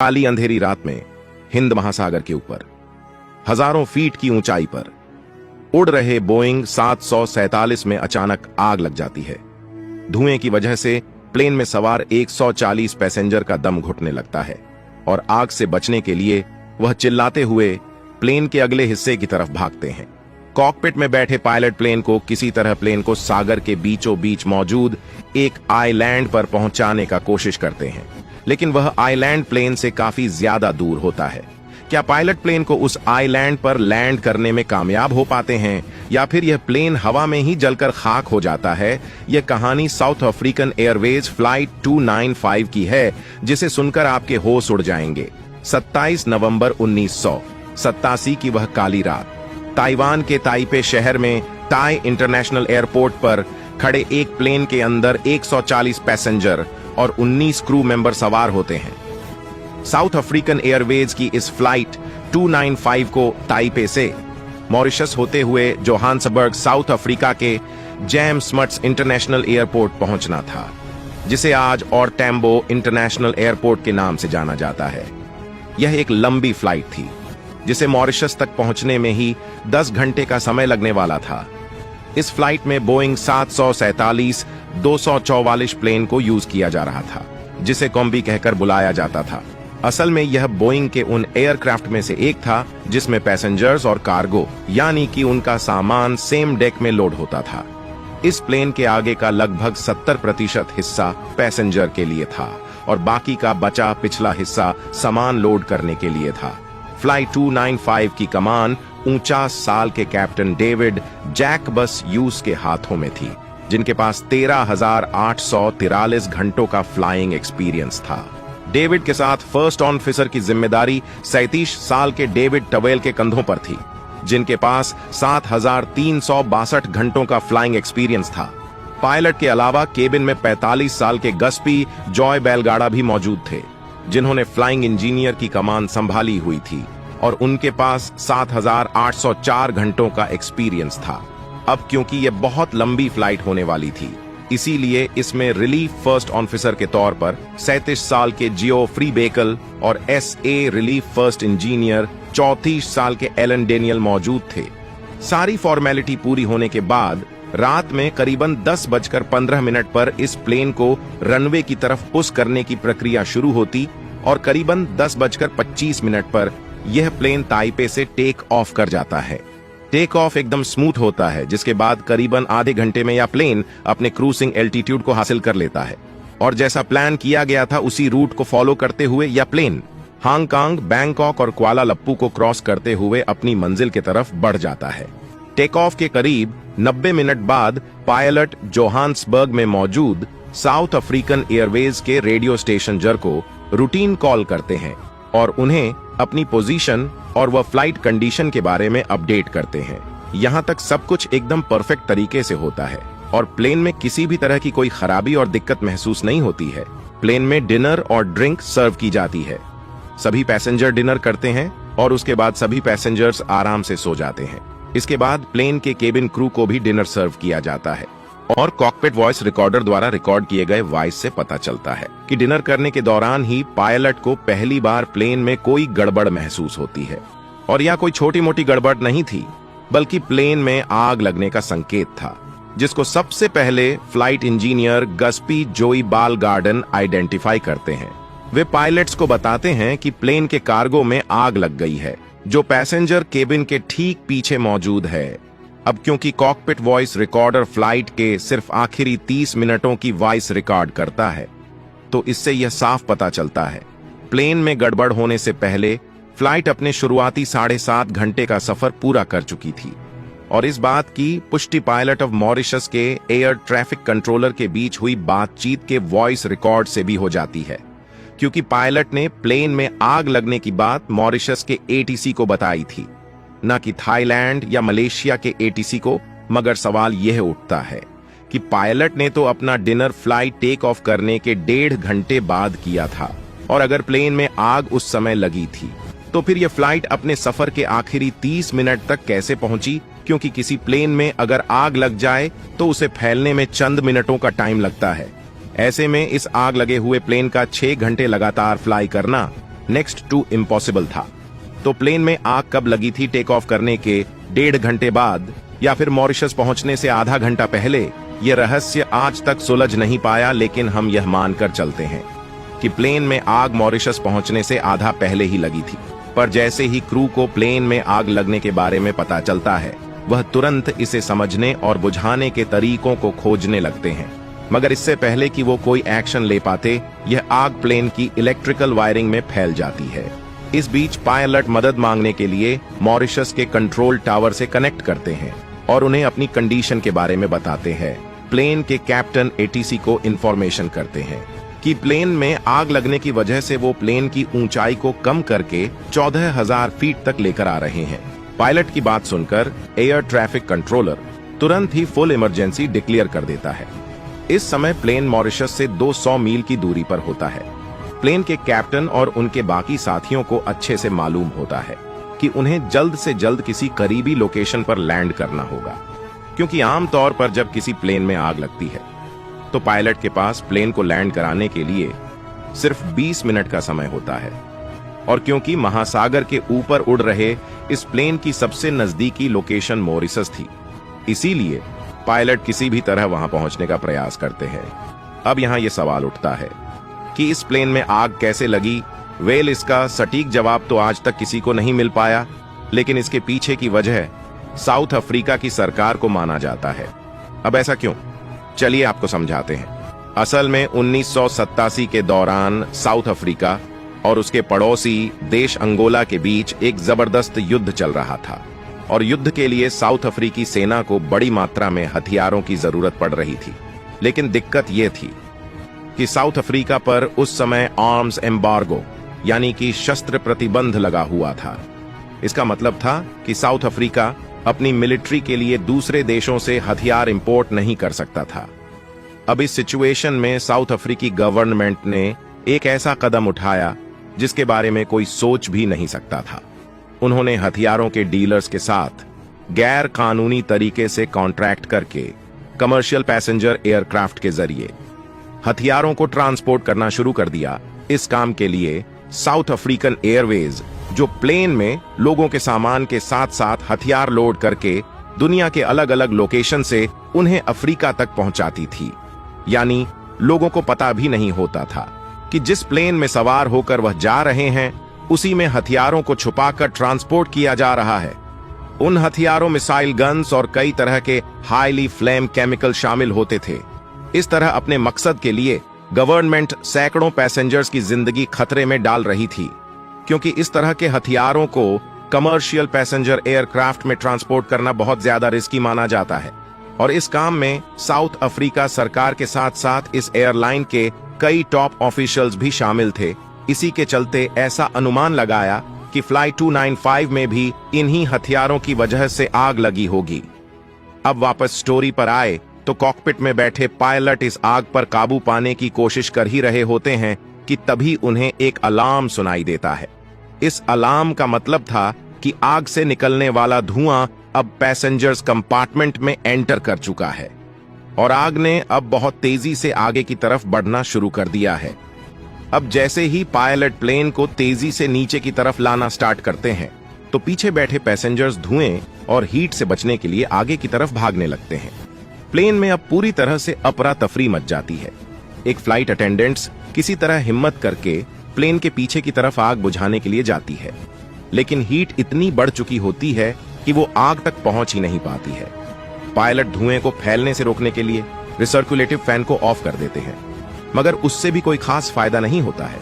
काली अंधेरी रात में हिंद महासागर के ऊपर हजारों फीट की ऊंचाई पर उड़ रहे बोइंग 747 में अचानक आग लग जाती है। धुएं की वजह से प्लेन में सवार 140 पैसेंजर का दम घुटने लगता है और आग से बचने के लिए वह चिल्लाते हुए प्लेन के अगले हिस्से की तरफ भागते हैं। कॉकपिट में बैठे पायलट प्लेन को किसी तरह प्लेन को सागर के बीचों बीच मौजूद एक आइलैंड पर पहुंचाने का कोशिश करते हैं, लेकिन वह आइलैंड प्लेन से काफी ज्यादा दूर होता है। क्या पायलट प्लेन को उस आइलैंड पर लैंड करने में कामयाब हो पाते हैं या फिर यह प्लेन हवा में ही जलकर खाक हो जाता है? यह कहानी साउथ अफ्रीकन एयरवेज फ्लाइट 295 की है, जिसे सुनकर आपके होश उड़ जाएंगे। 27 नवंबर 1987 की वह काली रात ताइवान के ताइपे शहर में टाई इंटरनेशनल एयरपोर्ट पर खड़े एक प्लेन के अंदर 140 पैसेंजर और 19 क्रू मेंबर सवार होते हैं। साउथ अफ्रीकन एयरवेज की इस फ्लाइट 295 को ताइपे से मॉरिशस होते हुए जोहान्सबर्ग साउथ अफ्रीका के जेम्स मट्स इंटरनेशनल एयरपोर्ट पहुंचना था, जिसे आज और टैम्बो इंटरनेशनल एयरपोर्ट के नाम से जाना जाता है। यह एक लंबी फ्लाइट थी जिसे मॉरिशस तक पहुंचने में ही 10 घंटे का समय लगने वाला था। इस फ्लाइट में बोइंग 747-244 प्लेन को यूज किया जा रहा था, जिसे कॉम्बी कहकर बुलाया जाता था। असल में यह बोइंग के उन एयरक्राफ्ट में से एक था जिसमें पैसेंजर्स और कार्गो यानी कि उनका सामान सेम डेक में लोड होता था। इस प्लेन के आगे का लगभग 70% हिस्सा पैसेंजर के लिए था और बाकी का बचा पिछला हिस्सा सामान लोड करने के लिए था। फ्लाइट 295 की कमान 49 साल के कैप्टन डेविड जैकबस यूज के हाथों में थी, जिनके पास 13,843 घंटों का फ्लाइंग एक्सपीरियंस था। डेविड के साथ फर्स्ट ऑफिसर की जिम्मेदारी 37 साल के डेविड टवेल के कंधों पर थी, जिनके पास 7,362 घंटों का फ्लाइंग एक्सपीरियंस था। पायलट के अलावा केबिन में 45 साल के गस्पी जॉय बैलगाड़ा भी मौजूद थे, जिन्होंने फ्लाइंग इंजीनियर की कमान संभाली हुई थी और उनके पास 7,804 घंटों का एक्सपीरियंस था। अब क्योंकि यह बहुत लंबी फ्लाइट होने वाली थी, इसीलिए इसमें रिलीफ फर्स्ट ऑफिसर के तौर पर 37 साल के जियो फ्रीबेकल और SA रिलीफ फर्स्ट इंजीनियर 34 साल के एलन डेनियल मौजूद थे। सारी फॉर्मेलिटी पूरी होने के बाद रात में करीबन 10:15 पर इस प्लेन को रनवे की तरफ पुश करने की प्रक्रिया शुरू होती और करीबन 10:25 पर यह प्लेन ताइपे से टेक ऑफ कर जाता है। टेक ऑफ एकदम स्मूथ होता है, जिसके बाद करीबन आधे घंटे में यह प्लेन अपने क्रूजिंग एल्टीट्यूड को हासिल कर लेता है और जैसा प्लान किया गया था उसी रूट को फॉलो करते हुए यह प्लेन हांगकांग, बैंकॉक और क्वालालंपुर को क्रॉस करते हुए अपनी मंजिल की तरफ बढ़ जाता है। टेक ऑफ के करीब 90 मिनट बाद पायलट जोहान्सबर्ग में मौजूद साउथ अफ्रीकन एयरवेज के रेडियो स्टेशन को रूटीन कॉल करते हैं और उन्हें अपनी पोजीशन और वह फ्लाइट कंडीशन के बारे में अपडेट करते हैं। यहाँ तक सब कुछ एकदम परफेक्ट तरीके से होता है और प्लेन में किसी भी तरह की कोई खराबी और दिक्कत महसूस नहीं होती है। प्लेन में डिनर और ड्रिंक सर्व की जाती है। सभी पैसेंजर डिनर करते हैं और उसके बाद सभी पैसेंजर्स आराम से सो जाते हैं। इसके बाद प्लेन के केबिन क्रू को भी डिनर सर्व किया जाता है और कॉकपिट वॉइस रिकॉर्डर द्वारा रिकॉर्ड किए गए वॉइस से पता चलता है कि डिनर करने के दौरान ही पायलट को पहली बार प्लेन में कोई गड़बड़ महसूस होती है और यह कोई छोटी मोटी गड़बड़ नहीं थी, बल्कि प्लेन में आग लगने का संकेत था, जिसको सबसे पहले फ्लाइट इंजीनियर गस्पी जोई बाल गार्डन आइडेंटिफाई करते हैं। वे पायलट्स को बताते हैं कि प्लेन के कार्गो में आग लग गई है, जो पैसेंजर केबिन के ठीक पीछे मौजूद है। अब क्योंकि कॉकपिट वॉइस रिकॉर्डर फ्लाइट के सिर्फ आखिरी 30 मिनटों की वॉइस रिकॉर्ड करता है, तो इससे यह साफ पता चलता है प्लेन में गड़बड़ होने से पहले फ्लाइट अपने शुरुआती 7.5 घंटे का सफर पूरा कर चुकी थी और इस बात की पुष्टि पायलट ऑफ मॉरिशस के एयर ट्रैफिक कंट्रोलर के बीच हुई बातचीत के वॉइस रिकॉर्ड से भी हो जाती है, क्योंकि पायलट ने प्लेन में आग लगने की बात मॉरिशस के ATC को बताई थी, न कि थाईलैंड या मलेशिया के ATC को। मगर सवाल यह उठता है कि पायलट ने तो अपना डिनर फ्लाइट टेक ऑफ करने के 1.5 घंटे बाद किया था और अगर प्लेन में आग उस समय लगी थी तो फिर यह फ्लाइट अपने सफर के आखिरी 30 मिनट तक कैसे पहुंची? क्योंकि किसी प्लेन में अगर आग लग जाए तो उसे फैलने में चंद मिनटों का टाइम लगता है। ऐसे में इस आग लगे हुए प्लेन का 6 घंटे लगातार फ्लाई करना नेक्स्ट टू इम्पॉसिबल था। तो प्लेन में आग कब लगी थी टेक ऑफ करने के 1.5 घंटे बाद या फिर मॉरिशस पहुंचने से आधा घंटा पहले, यह रहस्य आज तक सुलझ नहीं पाया। लेकिन हम यह मानकर चलते हैं कि प्लेन में आग मॉरिशस पहुंचने से आधा पहले ही लगी थी। पर जैसे ही क्रू को प्लेन में आग लगने के बारे में पता चलता है, वह तुरंत इसे समझने और बुझाने के तरीकों को खोजने लगते हैं। मगर इससे पहले कि वो कोई एक्शन ले पाते, यह आग प्लेन की इलेक्ट्रिकल वायरिंग में फैल जाती है। इस बीच पायलट मदद मांगने के लिए मॉरिशस के कंट्रोल टावर से कनेक्ट करते हैं और उन्हें अपनी कंडीशन के बारे में बताते हैं। प्लेन के कैप्टन एटीसी को इंफॉर्मेशन करते हैं कि प्लेन में आग लगने की वजह से वो प्लेन की ऊंचाई को कम करके 14,000 फीट तक लेकर आ रहे हैं। पायलट की बात सुनकर एयर ट्रैफिक कंट्रोलर तुरंत ही फुल इमरजेंसी डिक्लेयर कर देता है। इस समय प्लेन मॉरिशस से 200 मील की दूरी पर होता है। प्लेन के कैप्टन और उनके बाकी साथियों को अच्छे से मालूम होता है कि उन्हें जल्द से जल्द किसी करीबी लोकेशन पर लैंड करना होगा, क्योंकि आमतौर पर जब किसी प्लेन में आग लगती है तो पायलट के पास प्लेन को लैंड कराने के लिए सिर्फ 20 मिनट का समय होता है। और क्योंकि महासागर के ऊपर उड़ रहे इस प्लेन की सबसे नजदीकी लोकेशन मॉरिशस थी, इसीलिए पायलट किसी भी तरह वहां पहुंचने का प्रयास करते हैं। अब यहां यह सवाल उठता है कि इस प्लेन में आग कैसे लगी। वेल, इसका सटीक जवाब तो आज तक किसी को नहीं मिल पाया, लेकिन इसके पीछे की वजह साउथ अफ्रीका की सरकार को माना जाता है। अब ऐसा क्यों, चलिए आपको समझाते हैं। असल में 1987 के दौरान साउथ अफ्रीका और उसके पड़ोसी देश अंगोला के बीच एक जबरदस्त युद्ध चल रहा था और युद्ध के लिए साउथ अफ्रीकी सेना को बड़ी मात्रा में हथियारों की जरूरत पड़ रही थी। लेकिन दिक्कत यह थी कि साउथ अफ्रीका पर उस समय आर्म्स एम्बार्गो यानी कि शस्त्र प्रतिबंध लगा हुआ था। इसका मतलब था कि साउथ अफ्रीका अपनी मिलिट्री के लिए दूसरे देशों से हथियार इंपोर्ट नहीं कर सकता था। अब इस सिचुएशन में साउथ अफ्रीकी गवर्नमेंट ने एक ऐसा कदम उठाया जिसके बारे में कोई सोच भी नहीं सकता था। उन्होंने हथियारों के डीलर्स के साथ गैर कानूनी तरीके से कॉन्ट्रैक्ट करके कमर्शियल पैसेंजर एयरक्राफ्ट के जरिए हथियारों को ट्रांसपोर्ट करना शुरू कर दिया। इस काम के लिए साउथ अफ्रीकन एयरवेज, जो प्लेन में लोगों के सामान के साथ साथ हथियार लोड करके दुनिया के अलग अलग लोकेशन से उन्हें अफ्रीका तक पहुंचाती थी, यानी लोगों को पता भी नहीं होता था कि जिस प्लेन में सवार होकर वह जा रहे हैं उसी में हथियारों को छुपाकर ट्रांसपोर्ट किया जा रहा है। उन हथियारों में मिसाइल गन्स और कई तरह के हाईली फ्लेम केमिकल शामिल होते थे। इस तरह अपने मकसद के लिए गवर्नमेंट सैकड़ों पैसेंजर्स की जिंदगी खतरे में डाल रही थी, क्योंकि इस तरह के हथियारों को कमर्शियल पैसेंजर एयरक्राफ्ट में ट्रांसपोर्ट करना बहुत ज्यादा रिस्की माना जाता है। और इस काम में साउथ अफ्रीका सरकार के साथ साथ इस एयरलाइन के कई टॉप ऑफिशियल्स भी शामिल थे। इसी के चलते ऐसा अनुमान लगाया कि फ्लाइट 295 में भी इन्हीं हथियारों की वजह से आग लगी होगी। अब वापस स्टोरी पर आए तो कॉकपिट में बैठे पायलट इस आग पर काबू पाने की कोशिश कर ही रहे होते हैं कि तभी उन्हें एक अलार्म सुनाई देता है। इस अलार्म का मतलब था कि आग से निकलने वाला धुआं अब पैसेंजर्स कंपार्टमेंट में एंटर कर चुका है और आग ने अब बहुत तेजी से आगे की तरफ बढ़ना शुरू कर दिया है। अब जैसे ही पायलट प्लेन को तेजी से नीचे की तरफ लाना स्टार्ट करते हैं तो पीछे बैठे पैसेंजर्स धुएं और हीट से बचने के लिए आगे की तरफ भागने लगते हैं। प्लेन में अब पूरी तरह से अफरा तफरी मच जाती है। एक फ्लाइट अटेंडेंट्स किसी तरह हिम्मत करके प्लेन के पीछे की तरफ आग बुझाने के लिए जाती है, लेकिन हीट इतनी बढ़ चुकी होती है कि वो आग तक पहुंच ही नहीं पाती है। पायलट धुएं को फैलने से रोकने के लिए रिसर्कुलेटिव फैन को ऑफ कर देते हैं, मगर उससे भी कोई खास फायदा नहीं होता है।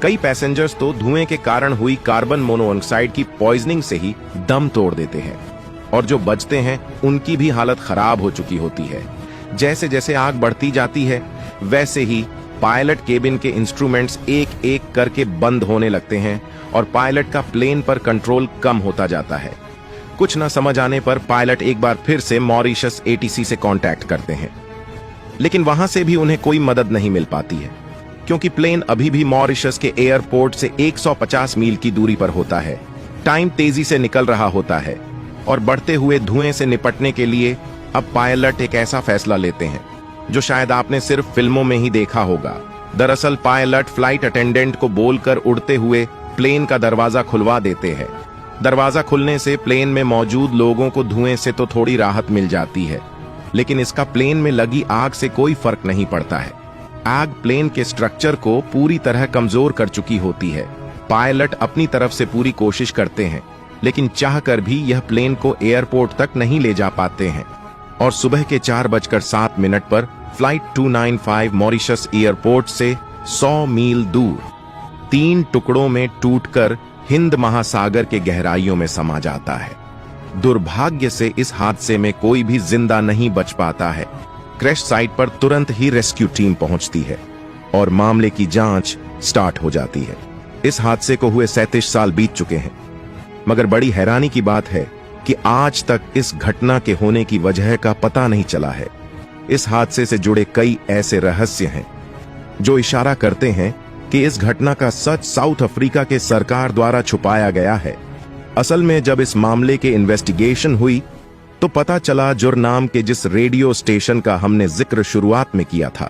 कई पैसेंजर्स तो धुएं के कारण हुई कार्बन मोनोऑक्साइड की पॉइजनिंग से ही दम तोड़ देते हैं और जो बचते हैं उनकी भी हालत खराब हो चुकी होती है। जैसे जैसे आग बढ़ती जाती है वैसे ही पायलट केबिन के इंस्ट्रूमेंट्स एक एक करके बंद होने लगते हैं और पायलट का प्लेन पर कंट्रोल कम होता जाता है। कुछ न समझ आने पर पायलट एक बार फिर से मॉरिशस एटीसी से कांटेक्ट करते हैं, लेकिन वहां से भी उन्हें कोई मदद नहीं मिल पाती है, क्योंकि प्लेन अभी भी मॉरिशस के एयरपोर्ट से 150 मील की दूरी पर होता है। टाइम तेजी से निकल रहा होता है और बढ़ते हुए धुएं से निपटने के लिए अब पायलट एक ऐसा फैसला लेते हैं जो शायद आपने सिर्फ फिल्मों में ही देखा होगा। दरअसल पायलट फ्लाइट अटेंडेंट को बोलकर उड़ते हुए प्लेन का दरवाजा खुलवा देते हैं। दरवाजा खुलने से प्लेन में मौजूद लोगों को धुएं से तो थोड़ी राहत मिल जाती है, लेकिन इसका प्लेन में लगी आग से कोई फर्क नहीं पड़ता है। आग प्लेन के स्ट्रक्चर को पूरी तरह कमजोर कर चुकी होती है। पायलट अपनी तरफ से पूरी कोशिश करते हैं, लेकिन चाहकर भी यह प्लेन को एयरपोर्ट तक नहीं ले जा पाते हैं और सुबह के 4:07 पर फ्लाइट 295 मॉरिशस एयरपोर्ट से 100 मील दूर 3 टुकड़ों में टूटकर हिंद महासागर के गहराइयों में समा जाता है। दुर्भाग्य से इस हादसे में कोई भी जिंदा नहीं बच पाता है। क्रैश साइट पर तुरंत ही रेस्क्यू टीम पहुंचती है और मामले की जांच स्टार्ट हो जाती है। इस हादसे को हुए 37 साल बीत चुके हैं, मगर बड़ी हैरानी की बात है कि आज तक इस घटना के होने की वजह का पता नहीं चला है। इस हादसे से जुड़े कई ऐसे रहस्य हैं जो इशारा करते हैं कि इस घटना का सच साउथ अफ्रीका के सरकार द्वारा छुपाया गया है। असल में जब इस मामले के इन्वेस्टिगेशन हुई तो पता चला जुर नाम के जिस रेडियो स्टेशन का हमने जिक्र शुरुआत में किया था,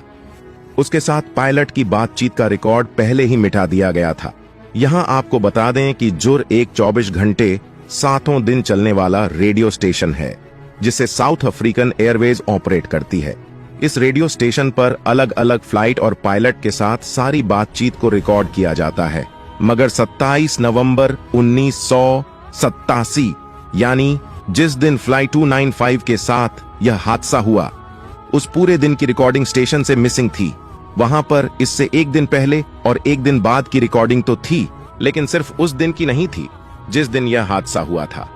उसके साथ पायलट की बातचीत का रिकॉर्ड पहले ही मिटा दिया गया था। यहां आपको बता दें कि जुर एक 24 घंटे 7 दिन चलने वाला रेडियो स्टेशन है जिसे साउथ अफ्रीकन एयरवेज ऑपरेट करती है। इस रेडियो स्टेशन पर अलग अलग फ्लाइट और पायलट के साथ सारी बातचीत को रिकॉर्ड किया जाता है, मगर 27 नवंबर 1987 यानी जिस दिन फ्लाइट 295 के साथ यह हादसा हुआ, उस पूरे दिन की रिकॉर्डिंग स्टेशन से मिसिंग थी। वहां पर इससे एक दिन पहले और एक दिन बाद की रिकॉर्डिंग तो थी, लेकिन सिर्फ उस दिन की नहीं थी जिस दिन यह हादसा हुआ था।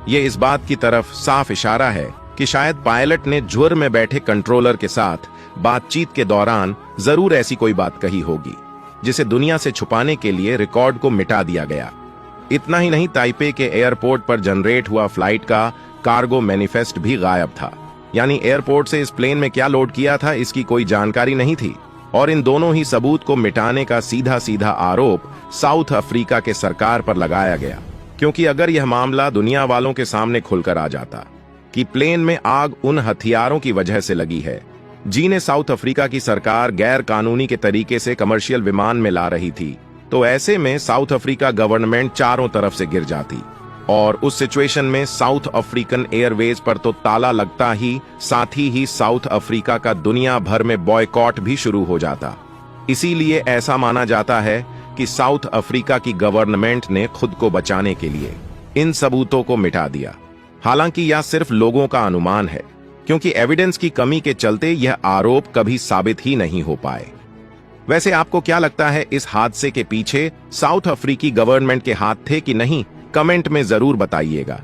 यह इस बात की तरफ साफ इशारा है कि शायद पायलट ने ज्वर में बैठे कंट्रोलर के साथ बातचीत के दौरान जरूर ऐसी कोई बात कही होगी जिसे दुनिया से छुपाने के लिए रिकॉर्ड को मिटा दिया गया। इतना ही नहीं, ताइपे के एयरपोर्ट पर जनरेट हुआ फ्लाइट का कार्गो मैनिफेस्ट भी गायब था, यानी एयरपोर्ट से इस प्लेन में क्या लोड किया था इसकी कोई जानकारी नहीं थी। और इन दोनों ही सबूत को मिटाने का सीधा सीधा आरोप साउथ अफ्रीका के सरकार पर लगाया गया, क्योंकि अगर यह मामला दुनिया वालों के सामने खुलकर आ जाता कि प्लेन में आग उन हथियारों की वजह से लगी है जिन्हें साउथ अफ्रीका की सरकार गैर कानूनी के तरीके से कमर्शियल विमान में ला रही थी, तो ऐसे में साउथ अफ्रीका गवर्नमेंट चारों तरफ से गिर जाती और उस सिचुएशन में साउथ अफ्रीकन एयरवेज पर तो ताला लगता ही, साथ ही साउथ अफ्रीका का दुनिया भर में बॉयकॉट भी शुरू हो जाता। इसीलिए ऐसा माना जाता है कि साउथ अफ्रीका की गवर्नमेंट ने खुद को बचाने के लिए इन सबूतों को मिटा दिया। हालांकि यह सिर्फ लोगों का अनुमान है, क्योंकि एविडेंस की कमी के चलते यह आरोप कभी साबित ही नहीं हो पाए। वैसे आपको क्या लगता है, इस हादसे के पीछे साउथ अफ्रीकी गवर्नमेंट के हाथ थे कि नहीं? कमेंट में जरूर बताइएगा।